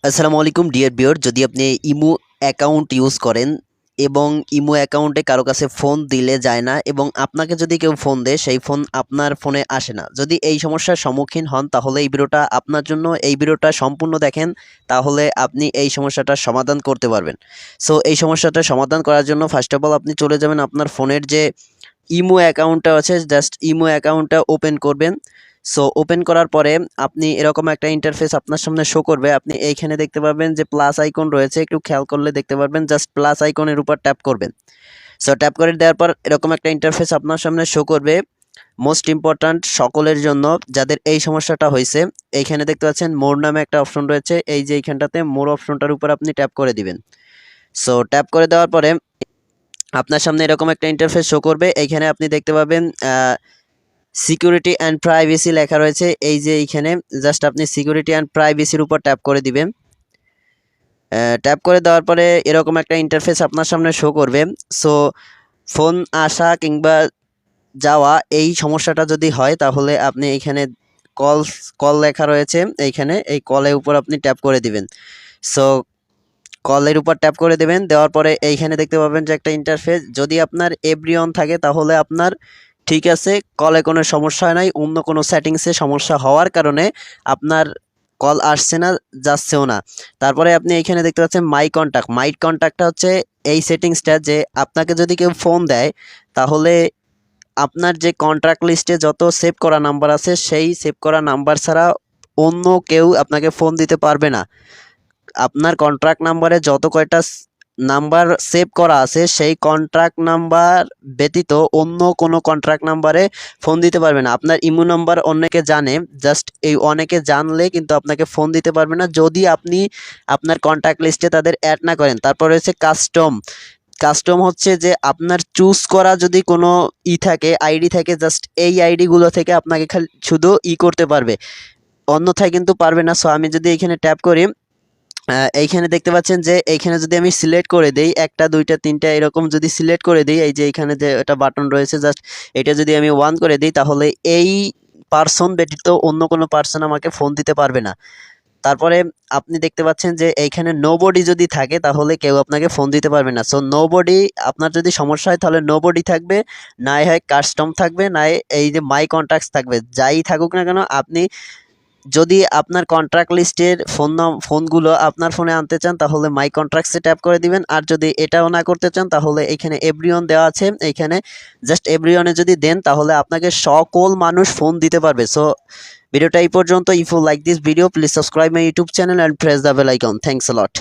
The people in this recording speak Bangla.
আসসালামু আলাইকুম ডিয়ার ভিউয়ার, যদি আপনি ইমো অ্যাকাউন্ট ইউজ করেন এবং ইমো অ্যাকাউন্টে কারো কাছে ফোন দিলে যায় না এবং আপনাকে যদি কেউ ফোন দেয় সেই ফোন আপনার ফোনে আসে না, যদি এই সমস্যার সম্মুখীন হন তাহলে এই ভিডিওটা আপনার জন্য। এই ভিডিওটা সম্পূর্ণ দেখেন, তাহলে আপনি এই সমস্যাটার সমাধান করতে পারবেন। সো এই সমস্যাটা সমাধান করার জন্য ফার্স্ট অফ অল আপনি চলে যাবেন আপনার ফোনের যে ইমো অ্যাকাউন্টটা আছে, জাস্ট ইমো অ্যাকাউন্টটা ওপেন করবেন। সো ওপেন করার পরে আপনি এরকম একটা ইন্টারফেস আপনার সামনে শো করবে। আপনি এইখানে দেখতে পাবেন যে প্লাস আইকন রয়েছে, একটু খেয়াল করলে দেখতে পারবেন, জাস্ট প্লাস আইকনের উপর ট্যাপ করবেন। সো ট্যাপ করে দেওয়ার পর এরকম একটা ইন্টারফেস আপনার সামনে শো করবে। মোস্ট ইম্পর্ট্যান্ট সকলের জন্য যাদের এই সমস্যাটা হয়েছে, এইখানে দেখতে পাচ্ছেন মোর নামে একটা অপশন রয়েছে, এই যে এইখানটাতে মোর অপশনটার উপর আপনি ট্যাপ করে দিবেন। সো ট্যাপ করে দেওয়ার পরে আপনার সামনে এরকম একটা ইন্টারফেস শো করবে। এইখানে আপনি দেখতে পাবেন সিকিউরিটি অ্যান্ড প্রাইভেসি লেখা রয়েছে, এই যে এইখানে জাস্ট আপনি সিকিউরিটি অ্যান্ড প্রাইভেসির উপর ট্যাপ করে দিবেন। ট্যাপ করে দেওয়ার পরে এরকম একটা ইন্টারফেস আপনার সামনে শো করবে। সো ফোন আসা কিংবা যাওয়া এই সমস্যাটা যদি হয় তাহলে আপনি এইখানে কল লেখা রয়েছে, এইখানে এই কলের উপর আপনি ট্যাপ করে দিবেন। সো কলের উপর ট্যাপ করে দেবেন, দেওয়ার পরে এইখানে দেখতে পাবেন যে একটা ইন্টারফেস, যদি আপনার এভরি অন থাকে তাহলে আপনার ঠিক আছে, কলে কোনো সমস্যা হয় নাই। অন্য কোনো সেটিংসে সমস্যা হওয়ার কারণে আপনার কল আসছে না, যাচ্ছেও না। তারপরে আপনি এইখানে দেখতে পাচ্ছেন মাই কন্ট্যাক্টটা হচ্ছে এই সেটিংসটা, যে আপনাকে যদি কেউ ফোন দেয় তাহলে আপনার যে কন্ট্যাক্ট লিস্টে যত সেভ করা নাম্বার আছে সেই সেভ করা নাম্বার ছাড়া অন্য কেউ আপনাকে ফোন দিতে পারবে না। আপনার কন্ট্রাক্ট নাম্বারে যত কয়টা নাম্বার সেভ করা আছে সেই কন্ট্রাক্ট নাম্বার ব্যতীত অন্য কোনো কন্ট্রাক্ট নাম্বারে ফোন দিতে পারবে না। আপনার ইমো নাম্বার অনেকে জানে, জাস্ট এই অনেকে জানলে কিন্তু আপনাকে ফোন দিতে পারবে না যদি আপনি আপনার কন্ট্যাক্ট লিস্টে তাদের অ্যাড না করেন। তারপর রয়েছে কাস্টম হচ্ছে যে আপনার চুজ করা যদি কোনো থাকে, আইডি থাকে, জাস্ট এই আইডিগুলো থেকে আপনাকে খালি শুধু করতে পারবে, অন্যথায় কিন্তু পারবে না। সো আমি যদি এখানে ট্যাপ করি, এইখানে দেখতে পাচ্ছেন যে এইখানে যদি আমি সিলেক্ট করে দেই, একটা দুইটা তিনটা এরকম যদি সিলেক্ট করে দিই, এই যে এইখানে যে একটা বাটন রয়েছে, জাস্ট এটা যদি আমি 1 করে দিই তাহলে এই পার্সন ব্যতীত অন্য কোনো পার্সন আমাকে ফোন দিতে পারবে না। তারপরে আপনি দেখতে পাচ্ছেন যে এইখানে নোবডি যদি থাকে তাহলে কেউ আপনাকে ফোন দিতে পারবে না। সো নোবডি, আপনার যদি সমস্যা হয় তাহলে নোবডি থাকবে, নাই হয় কাস্টম থাকবে, নাই এই যে মাই কন্ট্যাক্টস থাকবে। যাই থাকুক না কেন, আপনি যদি আপনার কন্ট্রাক্ট লিস্টের ফোনগুলো আপনার ফোনে আনতে চান তাহলে মাই কন্ট্রাক্টসে ট্যাপ করে দিবেন। আর যদি এটাও না করতে চান তাহলে এখানে এভরিওয়ান দেওয়া আছে, এইখানে জাস্ট এভরিওয়ানে যদি দেন তাহলে আপনাকে সকল মানুষ ফোন দিতে পারবে। সো ভিডিওটা এই পর্যন্ত। If you like this video please subscribe my YouTube channel and press the bell icon. Thanks a lot.